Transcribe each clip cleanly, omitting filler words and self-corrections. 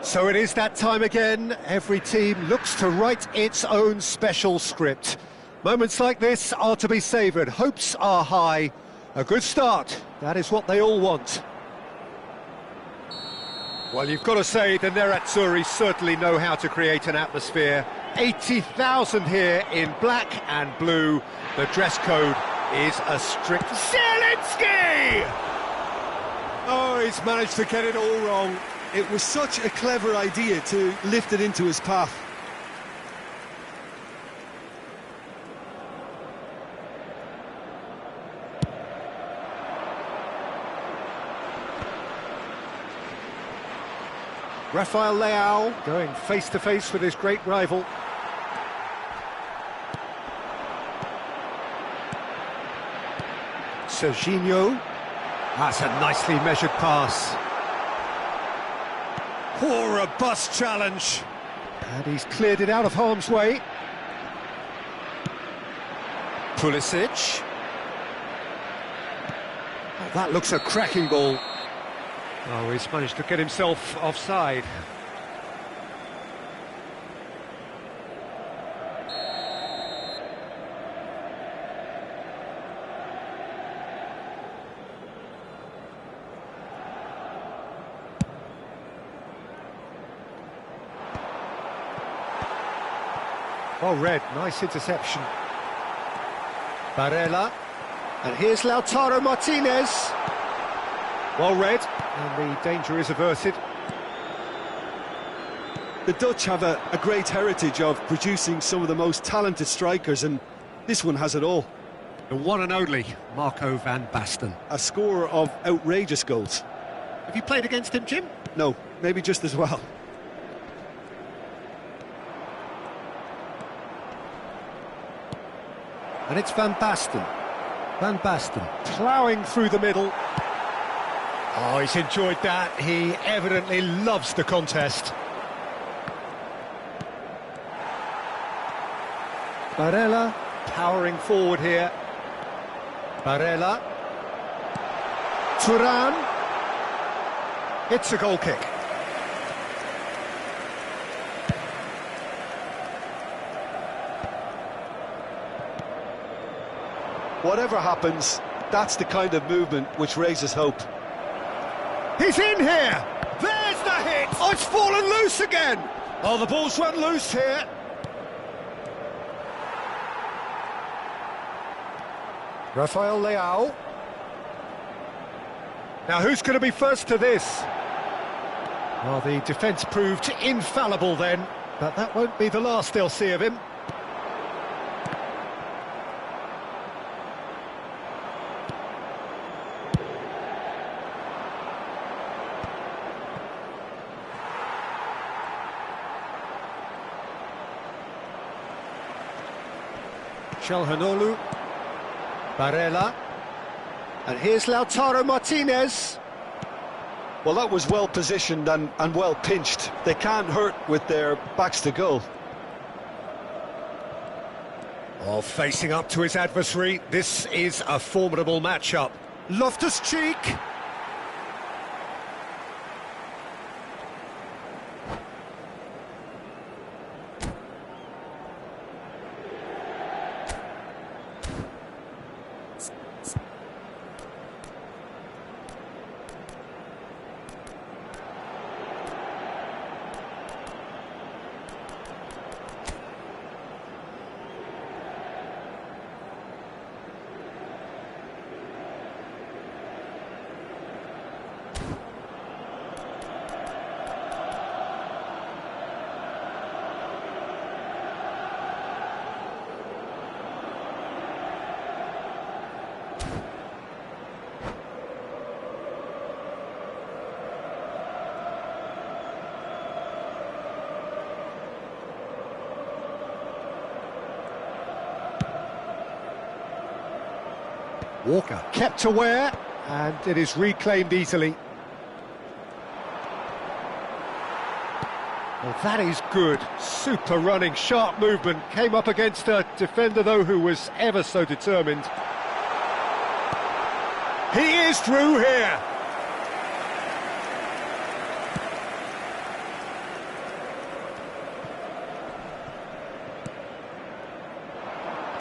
So it is that time again. Every team looks to write its own special script. Moments like this are to be savoured. Hopes are high. A good start, that is what they all want. Well, you've got to say the Nerazzurri certainly know how to create an atmosphere. 80,000 here in black and blue. The dress code is a strict... Zielinski! Oh, he's managed to get it all wrong. It was such a clever idea to lift it into his path. Rafael Leao going face-to-face with his great rival. Serginho. That's a nicely measured pass. Oh, a robust challenge. And he's cleared it out of harm's way. Pulisic. Oh, that looks a cracking ball. Oh, he's managed to get himself offside. Oh, Red, nice interception. Barella. And here's Lautaro Martinez. Well read, and the danger is averted. The Dutch have a great heritage of producing some of the most talented strikers, and this one has it all. The one and only Marco van Basten. A scorer of outrageous goals. Have you played against him, Jim? No, maybe just as well. And it's Van Basten. Van Basten ploughing through the middle. Oh, he's enjoyed that. He evidently loves the contest. Barella powering forward here. Barella. Turan. It's a goal kick. Whatever happens, that's the kind of movement which raises hope. He's in here! There's the hit! Oh, it's fallen loose again! Oh, the ball's run loose here. Rafael Leao. Now, who's going to be first to this? Well, the defence proved infallible then, but that won't be the last they'll see of him. Çalhanoğlu, Barella, and here's Lautaro Martinez. Well, that was well positioned and well pinched. They can't hurt with their backs to goal. Oh, facing up to his adversary, this is a formidable matchup. Loftus-Cheek. Walker kept aware, and it is reclaimed easily. Well, that is good. Super running, sharp movement. Came up against a defender, though, who was ever so determined. He is through here.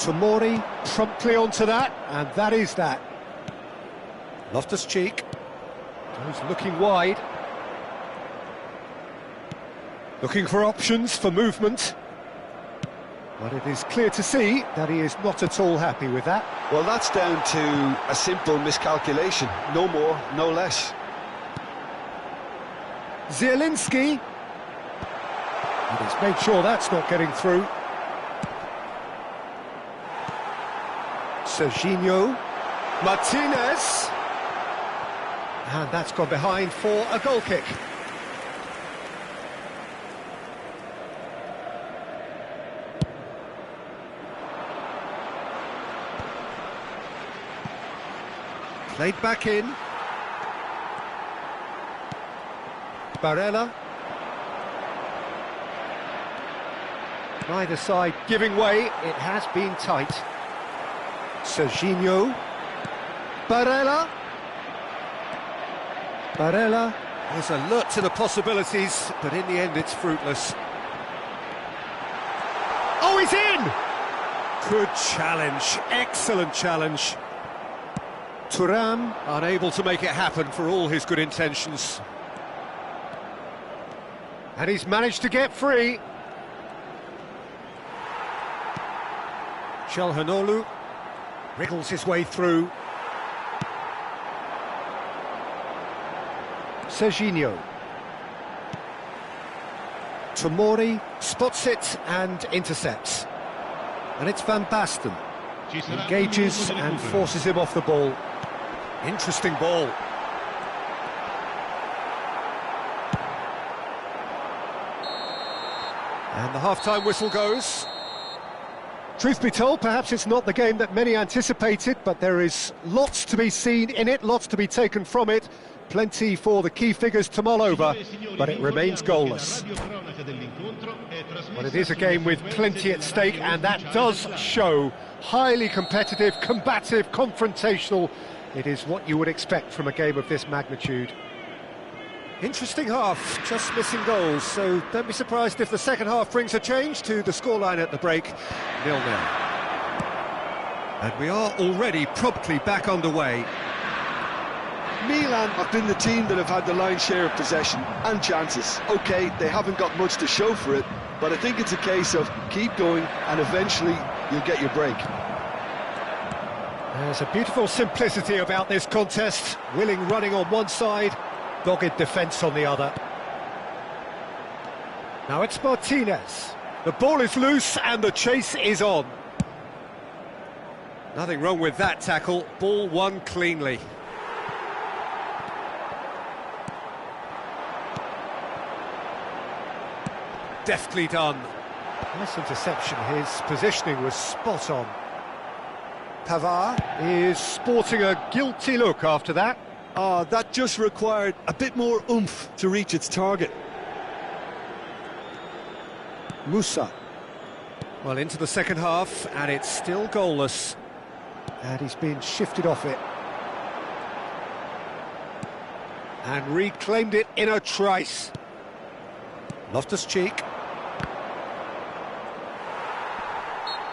Tomori promptly onto that, and that is that. Loftus-Cheek goes looking wide. Looking for options for movement. But it is clear to see that he is not at all happy with that. Well, that's down to a simple miscalculation. No more, no less. Zielinski. And he's made sure that's not getting through. Serginho. Martinez. And that's gone behind for a goal kick. Played back in. Barella. Neither side giving way, it has been tight. Serginho. Barella. Barella is alert to the possibilities, but in the end it's fruitless. Oh, he's in! Good challenge, excellent challenge. Thuram unable to make it happen for all his good intentions. And he's managed to get free. Çalhanoğlu wriggles his way through. Serginho. Tomori spots it and intercepts. And it's Van Basten. Engages and forces him off the ball. Interesting ball. And the half-time whistle goes. Truth be told, perhaps it's not the game that many anticipated, but there is lots to be seen in it, lots to be taken from it. Plenty for the key figures to mull over, but it remains goalless. But it is a game with plenty at stake, and that does show highly competitive, combative, confrontational. It is what you would expect from a game of this magnitude. Interesting half, just missing goals, so don't be surprised if the second half brings a change to the scoreline at the break, 0-0. And we are already promptly back underway. Milan have been the team that have had the lion's share of possession and chances. OK, they haven't got much to show for it, but I think it's a case of keep going and eventually you'll get your break. There's a beautiful simplicity about this contest. Willing running on one side, dogged defence on the other. Now it's Martinez. The ball is loose and the chase is on. Nothing wrong with that tackle. Ball won cleanly. Deftly done. Nice interception. His positioning was spot on. Pavard is sporting a guilty look after that. That just required a bit more oomph to reach its target. Musa. Well, into the second half, and it's still goalless. And he's been shifted off it. And reclaimed it in a trice. Loftus-Cheek.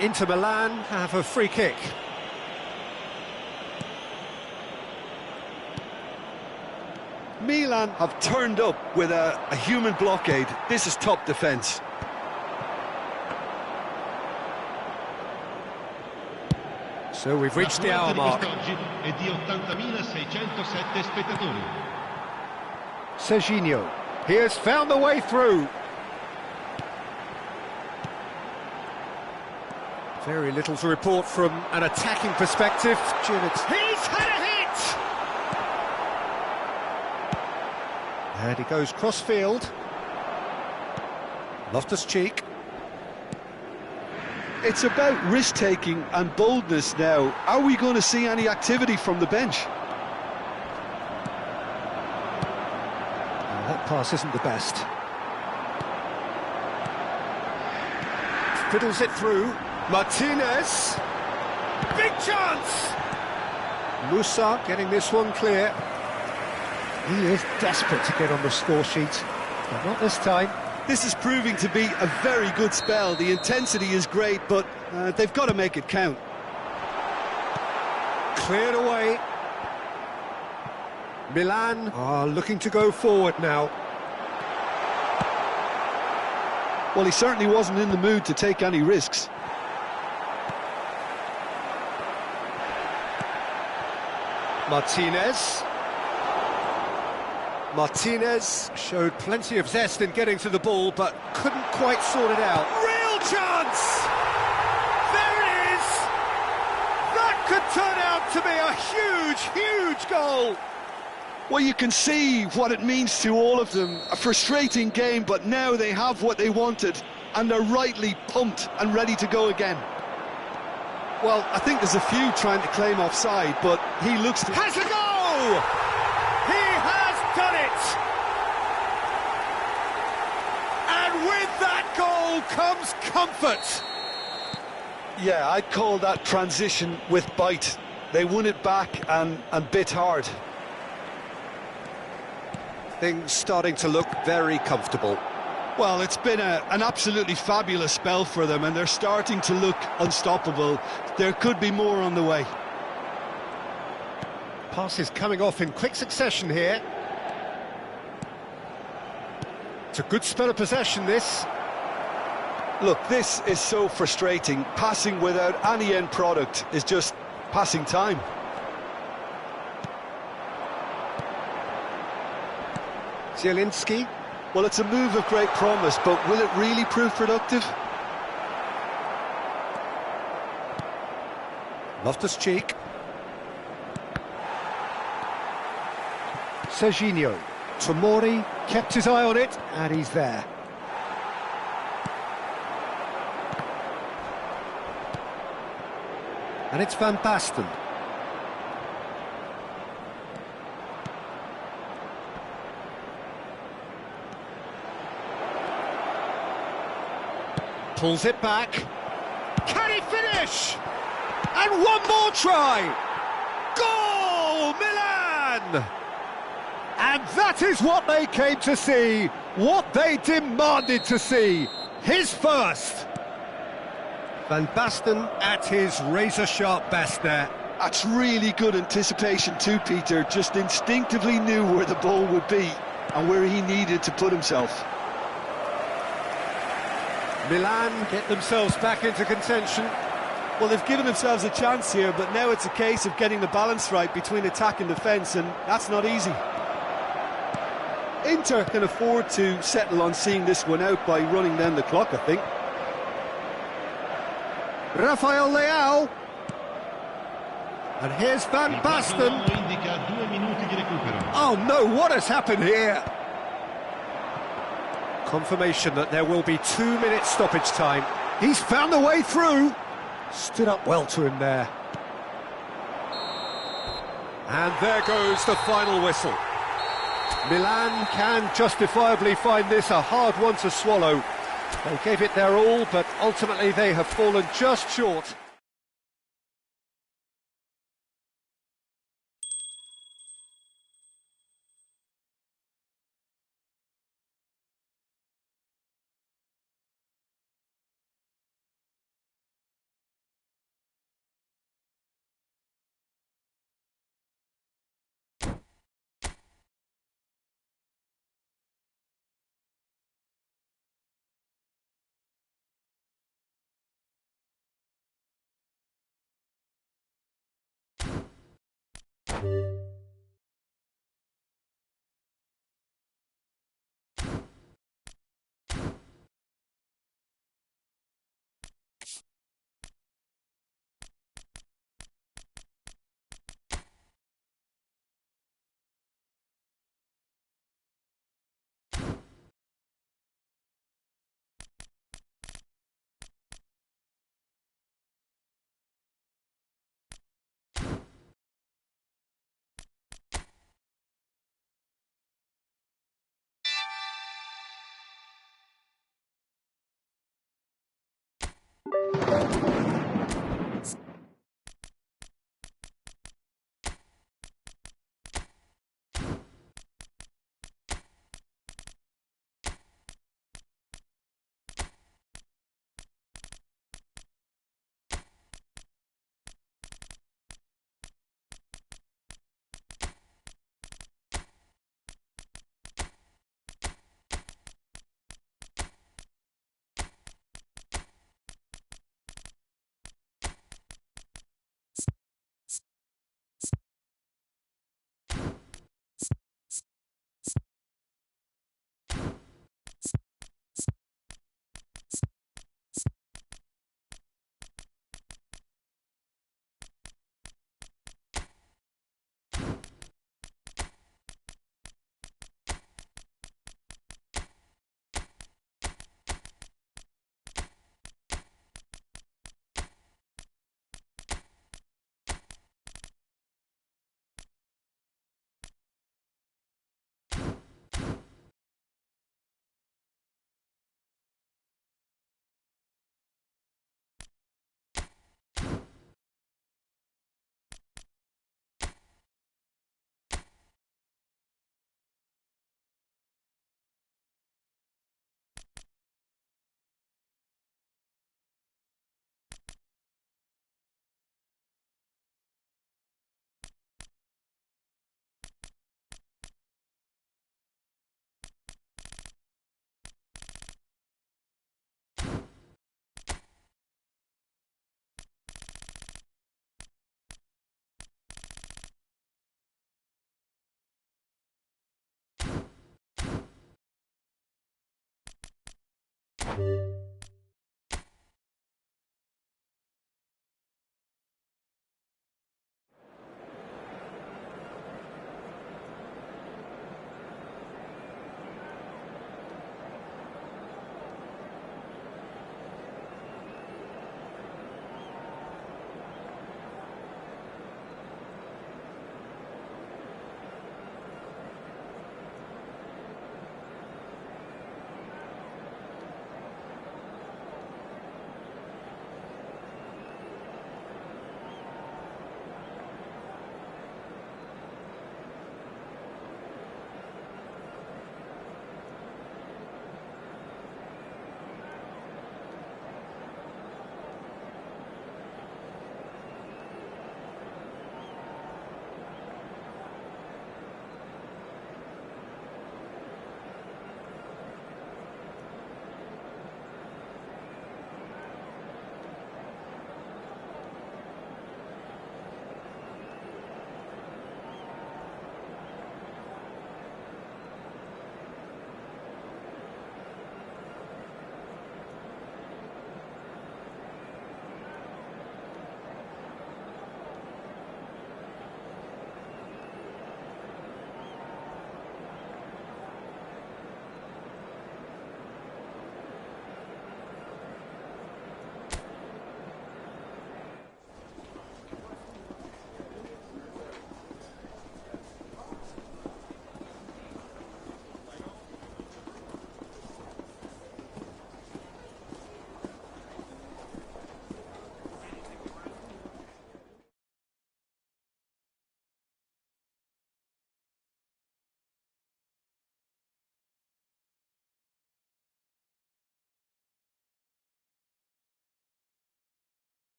Inter Milan have a free kick. Milan have turned up with a human blockade. This is top defence. So we've reached the hour mark. Serginho, he has found the way through. Very little to report from an attacking perspective. He's had a hit! And he goes cross-field. Loftus-Cheek. It's about risk-taking and boldness now. Are we going to see any activity from the bench? That pass isn't the best. Fiddles it through. Martinez. Big chance! Musa getting this one clear. He is desperate to get on the score sheet, but not this time. This is proving to be a very good spell. The intensity is great, but They've got to make it count. Cleared away. Milan are looking to go forward now. Well, he certainly wasn't in the mood to take any risks. Martinez showed plenty of zest in getting to the ball, but couldn't quite sort it out. Real chance! There it is! That could turn out to be a huge, huge goal! Well, you can see what it means to all of them. A frustrating game, but now they have what they wanted, and they're rightly pumped and ready to go again. Well, I think there's a few trying to claim offside, but he looks to... Has a go! He has done it! And with that goal comes comfort. Yeah, I'd call that transition with bite. They won it back and bit hard. Things starting to look very comfortable. Well, it's been an absolutely fabulous spell for them, and they're starting to look unstoppable. There could be more on the way. Passes coming off in quick succession here. It's a good spell of possession, this. Look, this is so frustrating. Passing without any end product is just passing time. Zielinski. Well, it's a move of great promise, but will it really prove productive? Loftus-Cheek. Serginho. Tomori kept his eye on it, and he's there. And it's Van Basten. Pulls it back. Can he finish? And one more try! Goal! Milan! And that is what they came to see, what they demanded to see. His first. Van Basten at his razor-sharp best there. That's really good anticipation too, Peter. Just instinctively knew where the ball would be and where he needed to put himself. Milan get themselves back into contention. Well, they've given themselves a chance here, but now it's a case of getting the balance right between attack and defence, and that's not easy. Inter can afford to settle on seeing this one out by running down the clock, I think. Rafael Leao. And here's Van Basten. Oh no, what has happened here? Confirmation that there will be 2 minutes stoppage time. He's found the way through. Stood up well to him there. And there goes the final whistle. Milan can justifiably find this a hard one to swallow. They gave it their all, but ultimately they have fallen just short.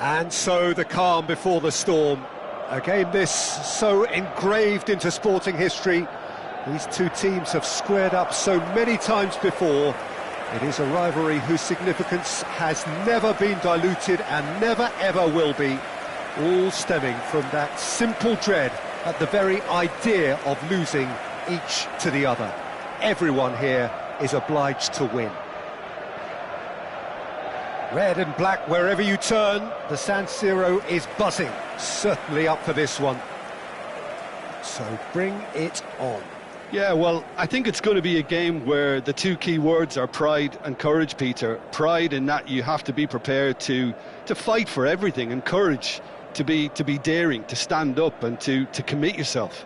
And so the calm before the storm. A game this so engraved into sporting history. These two teams have squared up so many times before. It is a rivalry whose significance has never been diluted and never ever will be. All stemming from that simple dread at the very idea of losing each to the other. Everyone here is obliged to win. Red and black wherever you turn, the San Siro is buzzing, certainly up for this one. So bring it on. Yeah, well, I think it's going to be a game where the two key words are pride and courage, Peter. Pride in that you have to be prepared to fight for everything, and courage to be daring, to stand up and to commit yourself.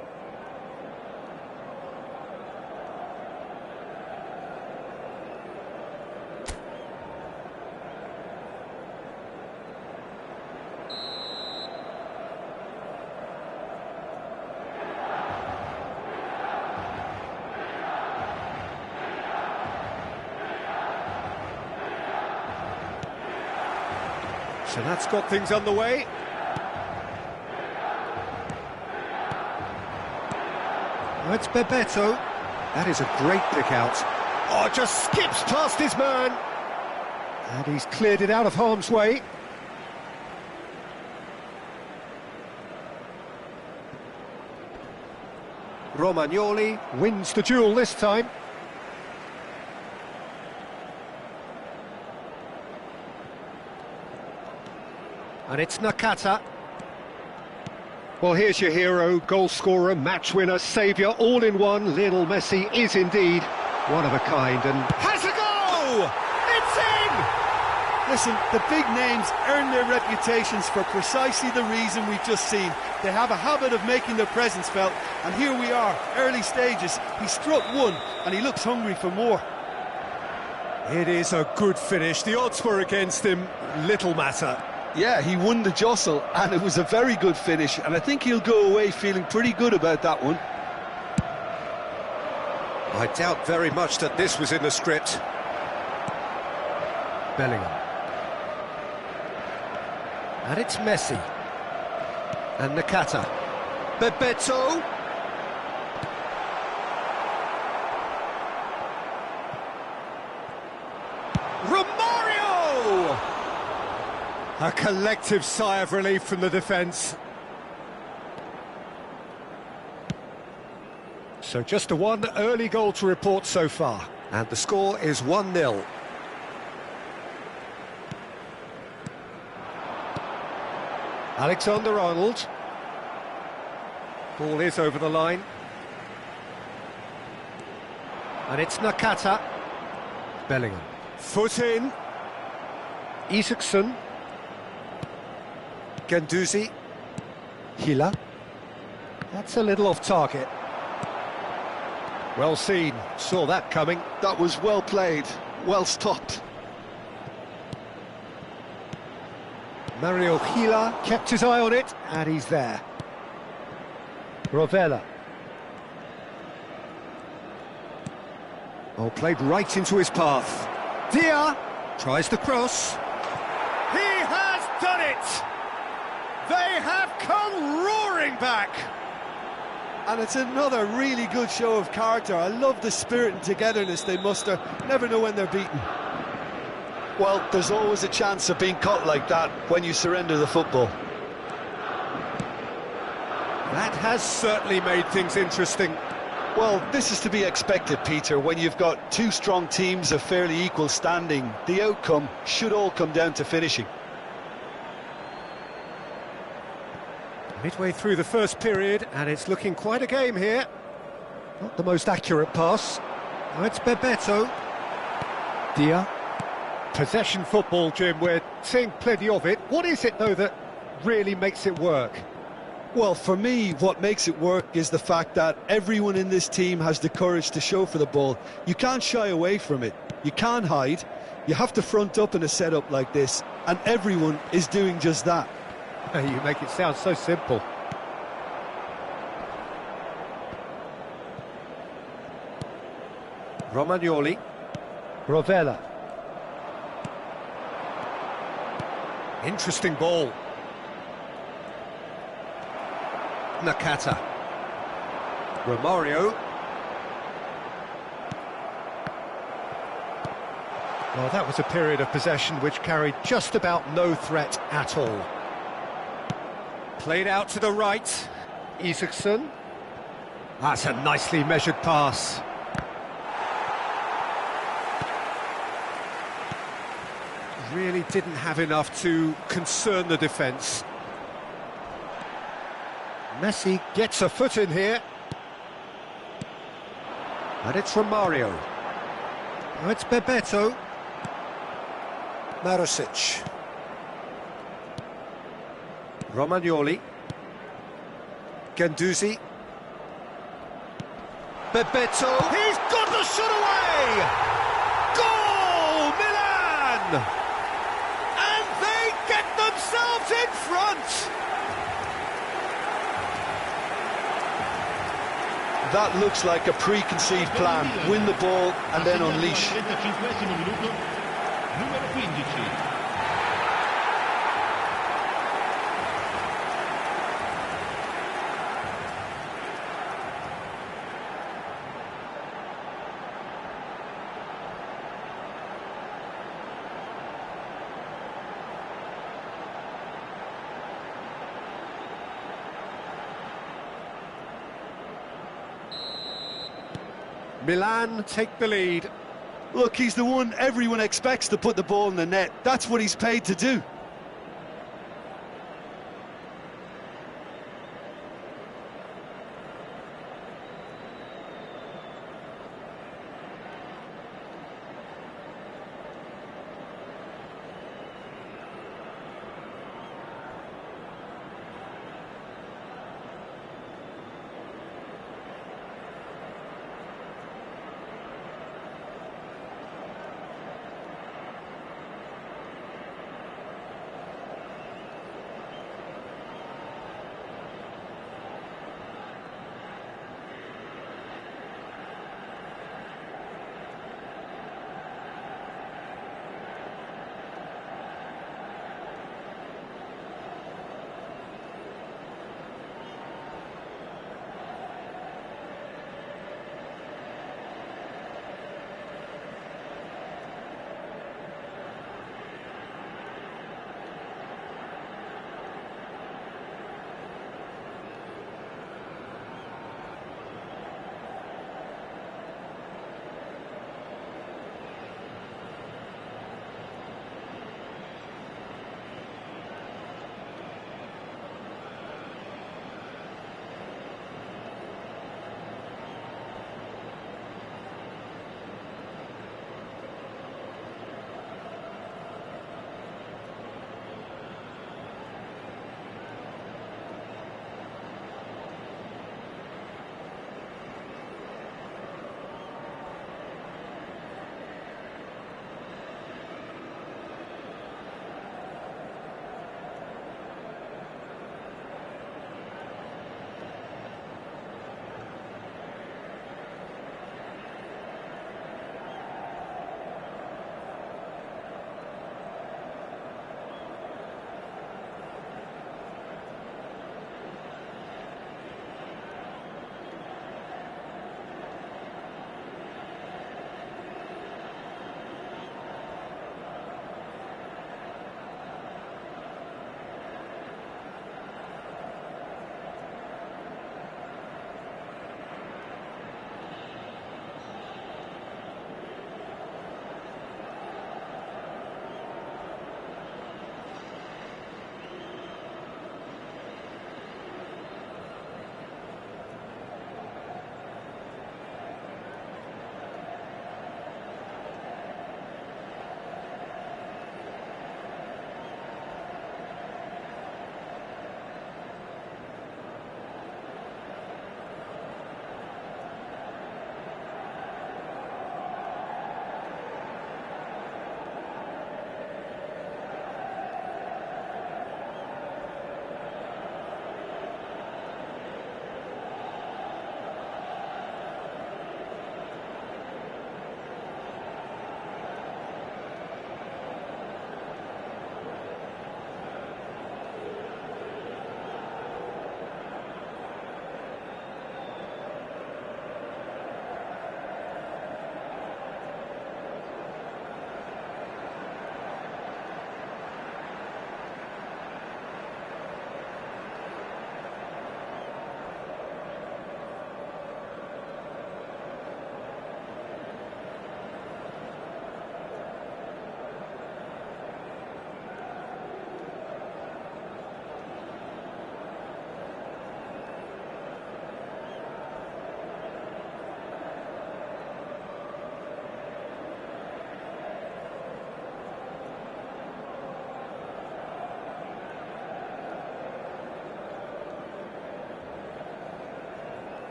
So that's got things underway. It's Bebeto. That is a great pick out. Oh, just skips past his man. And he's cleared it out of harm's way. Romagnoli wins the duel this time. And it's Nakata. Well, here's your hero, goal scorer, match winner, saviour, all in one. Lionel Messi is indeed one of a kind and has a goal! It's in! Listen, the big names earn their reputations for precisely the reason we've just seen. They have a habit of making their presence felt, and here we are, early stages. He struck one, and he looks hungry for more. It is a good finish. The odds were against him, little matter. Yeah, he won the jostle, and it was a very good finish, and I think he'll go away feeling pretty good about that one. I doubt very much that this was in the script. Bellingham. And it's Messi. And Nakata. Bebeto. Romario! A collective sigh of relief from the defence. So just a one early goal to report so far. And the score is 1-0. Alexander-Arnold. Ball is over the line. And it's Nakata. Bellingham. Foot in. Isaacson. Guendouzi. Hila. That's a little off target. Well seen, saw that coming. That was well played, well stopped. Mario Hila kept his eye on it, and he's there. Rovella. Oh, played right into his path. Dia tries the cross. He has done it! They have come roaring back! And it's another really good show of character. I love the spirit and togetherness they muster. Never know when they're beaten. Well, there's always a chance of being caught like that when you surrender the football. That has certainly made things interesting. Well, this is to be expected, Peter, when you've got two strong teams of fairly equal standing. The outcome should all come down to finishing. Midway through the first period, and it's looking quite a game here. Not the most accurate pass. Now it's Bebeto. Dia. Possession football, Jim, we're seeing plenty of it. What is it, though, that really makes it work? Well, for me, what makes it work is the fact that everyone in this team has the courage to show for the ball. You can't shy away from it. You can't hide. You have to front up in a setup like this, and everyone is doing just that. You make it sound so simple. Romagnoli. Rovella. Interesting ball. Nakata. Romario. Well, that was a period of possession which carried just about no threat at all. Played out to the right. Isaacson. That's a nicely measured pass. Really didn't have enough to concern the defence. Messi gets a foot in here. And it's Romario. Now it's Bebeto. Marusic. Romagnoli. Guendouzi. Bebeto. He's got the shot away! Goal, Milan! And they get themselves in front! That looks like a preconceived plan. Win the ball and then unleash. Milan take the lead. Look, he's the one everyone expects to put the ball in the net. That's what he's paid to do.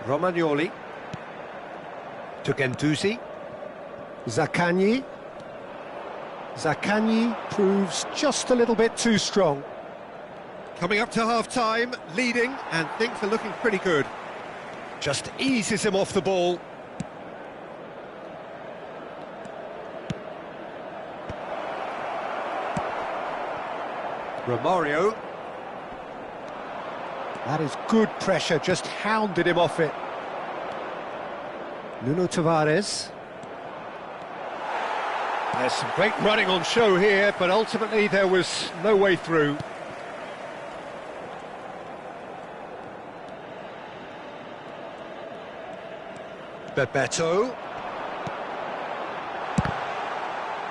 Romagnoli to Guendouzi. Zaccagni. Zaccagni proves just a little bit too strong. Coming up to half-time, leading, and things are looking pretty good. Just eases him off the ball. Romario. That is good pressure, just hounded him off it. Nuno Tavares. There's some great running on show here, but ultimately there was no way through. Bebeto.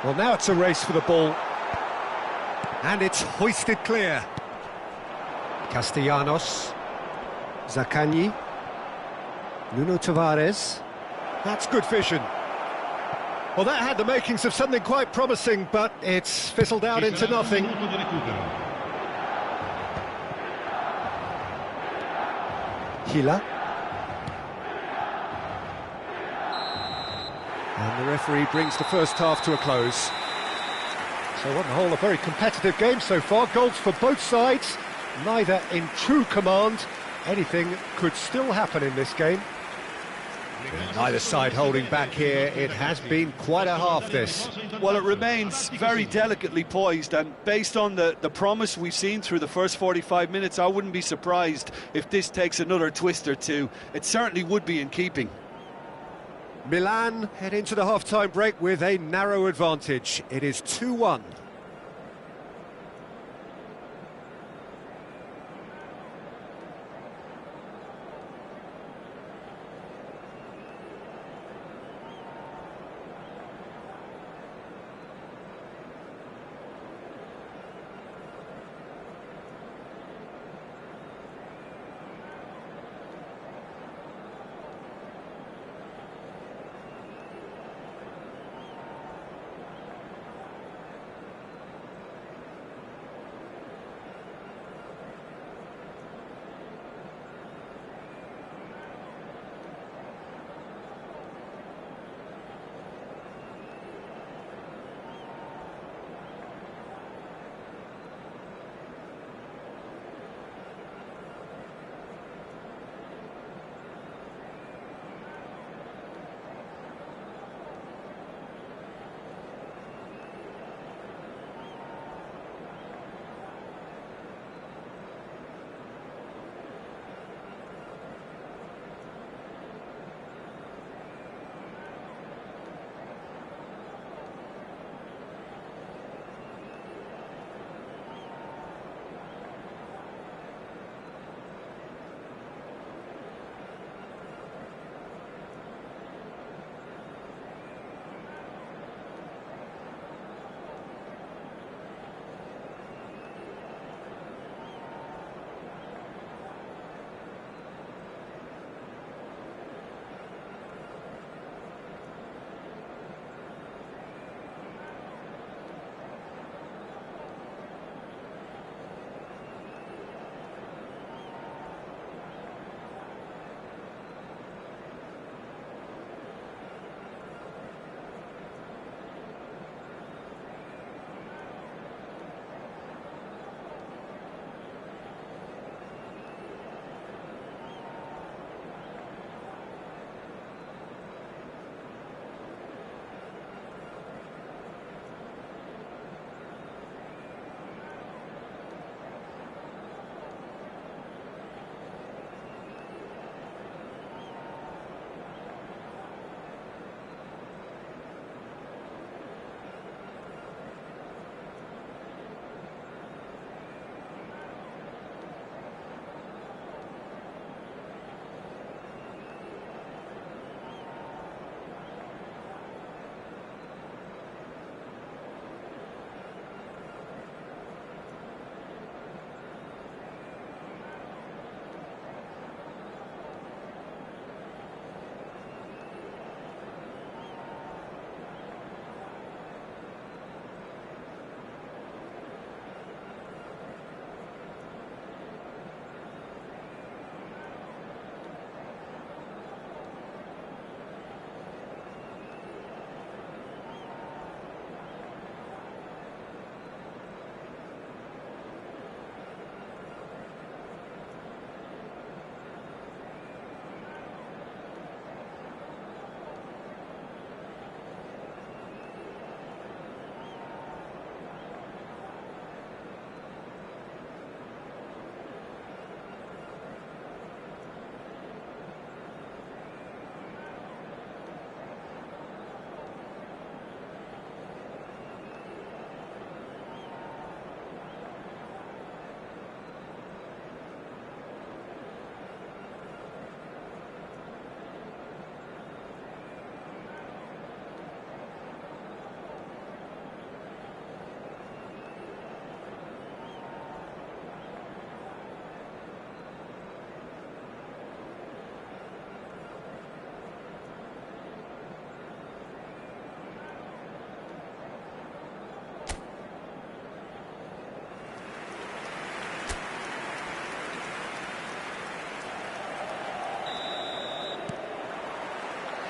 Well, now it's a race for the ball. And it's hoisted clear. Castellanos. Zaccagni. Nuno Tavares. That's good vision. Well, that had the makings of something quite promising, but it's fizzled out into nothing. Gila. And the referee brings the first half to a close. So on the whole, a very competitive game so far. Goals for both sides, neither in true command. Anything could still happen in this game. Neither side holding back here. It has been quite a half, this. Well, it remains very delicately poised, and based on the promise we've seen through the first 45 minutes, I wouldn't be surprised if this takes another twist or two. It certainly would be in keeping. Milan head into the half-time break with a narrow advantage. It is 2-1.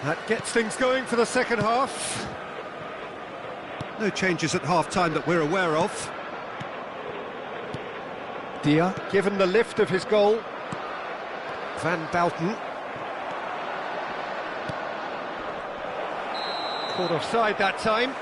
That gets things going for the second half. No changes at half-time that we're aware of. Dia, given the lift of his goal. Van Bouten. Caught offside that time.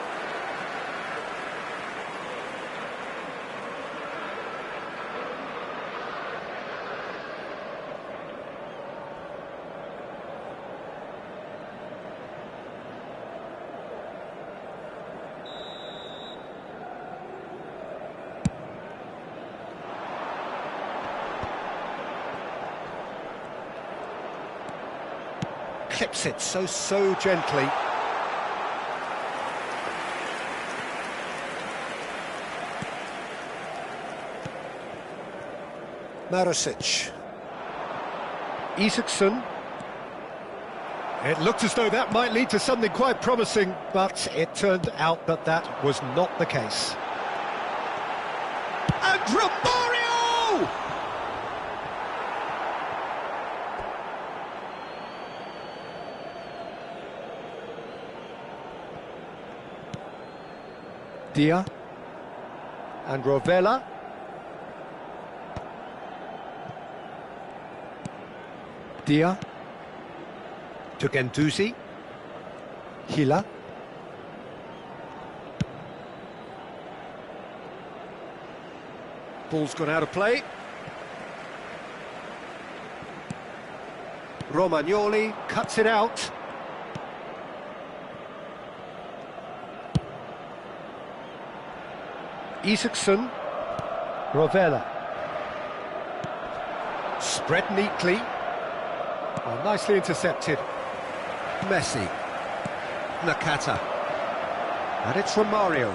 Clips it so gently. Marusic. Isaacson. It looked as though that might lead to something quite promising, but it turned out that that was not the case. And Romario! Dia. And Rovella. Dia to Guendouzi. Hila. Ball's gone out of play. Romagnoli cuts it out. Isaacson. Rovella. Spread neatly. Oh, nicely intercepted. Messi. Nakata. And it's Romario.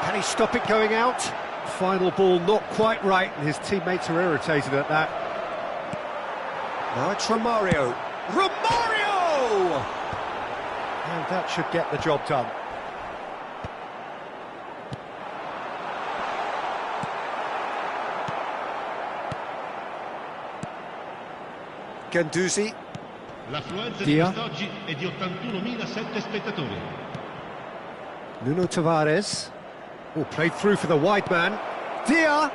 Can he stop it going out? Final ball not quite right, and his teammates are irritated at that. Now it's Romario. Romario! And that should get the job done. Guendouzi. L'affluenza di quest'oggi è di 81.007 spettatori. Nuno Tavares. Oh, played through for the wide man. Dia.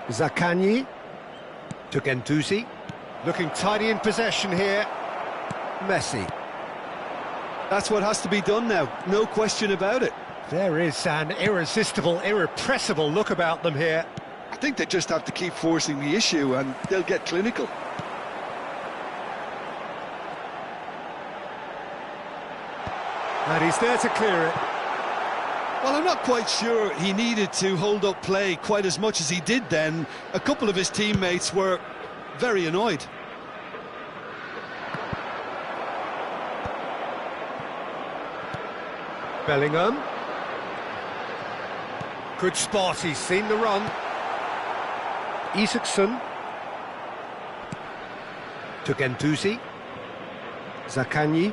Zaccagni. To Guendouzi. Looking tidy in possession here. Messi. That's what has to be done now, no question about it. There is an irresistible, irrepressible look about them here. I think they just have to keep forcing the issue and they'll get clinical. And he's there to clear it. Well, I'm not quite sure he needed to hold up play quite as much as he did then. A couple of his teammates were very annoyed. Bellingham. Good spot, he's seen the run. Isaacson. To Guendouzi. Zaccagni.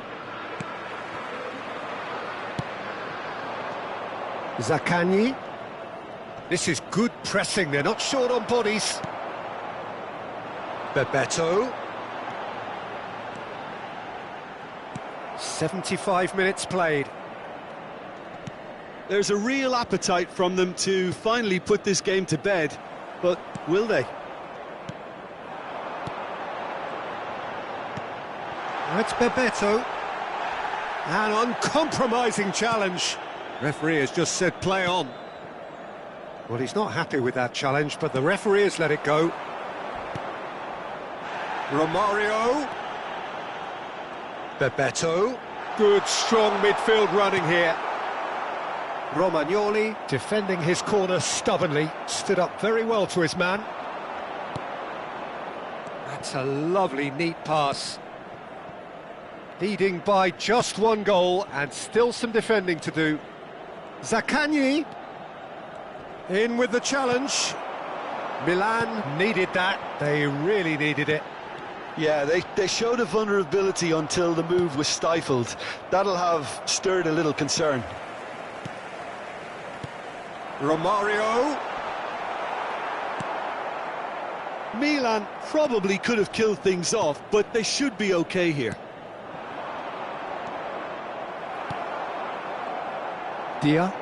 Zaccagni. This is good pressing, they're not short on bodies. Bebeto. 75 minutes played. There's a real appetite from them to finally put this game to bed, but will they? That's Bebeto. An uncompromising challenge. Referee has just said play on. Well, he's not happy with that challenge, but the referee has let it go. Romario. Bebeto. Good, strong midfield running here. Romagnoli, defending his corner stubbornly, stood up very well to his man. That's a lovely, neat pass. Leading by just one goal and still some defending to do. Zaccagni in with the challenge. Milan needed that, they really needed it. Yeah, they showed a vulnerability until the move was stifled. That'll have stirred a little concern. Romario. Milan probably could have killed things off, but they should be okay here. Dia.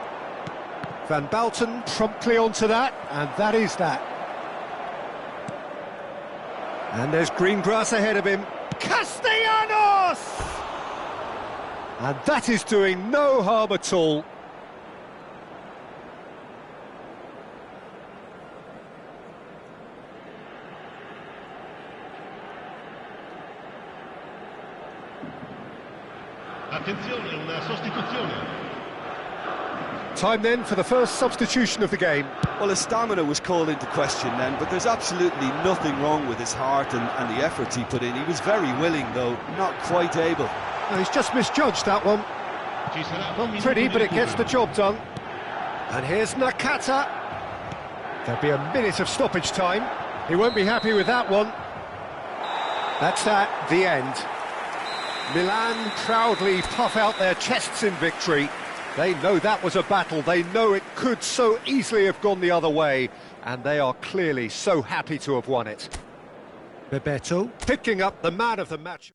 Van Balten promptly onto that, and that is that. And there's green grass ahead of him. Castellanos! And that is doing no harm at all. Attenzione, una sostituzione. Time then for the first substitution of the game. Well, his stamina was called into question then, but there's absolutely nothing wrong with his heart and the efforts he put in. He was very willing, though, not quite able. Oh, he's just misjudged that one. Ci sarà un Not minuto pretty, di but it gets the recupero. job done. And here's Nakata. There'll be a minute of stoppage time. He won't be happy with that one. That's that, the end. Milan proudly puff out their chests in victory. They know that was a battle. They know it could so easily have gone the other way. And they are clearly so happy to have won it. Bebeto picking up the man of the match.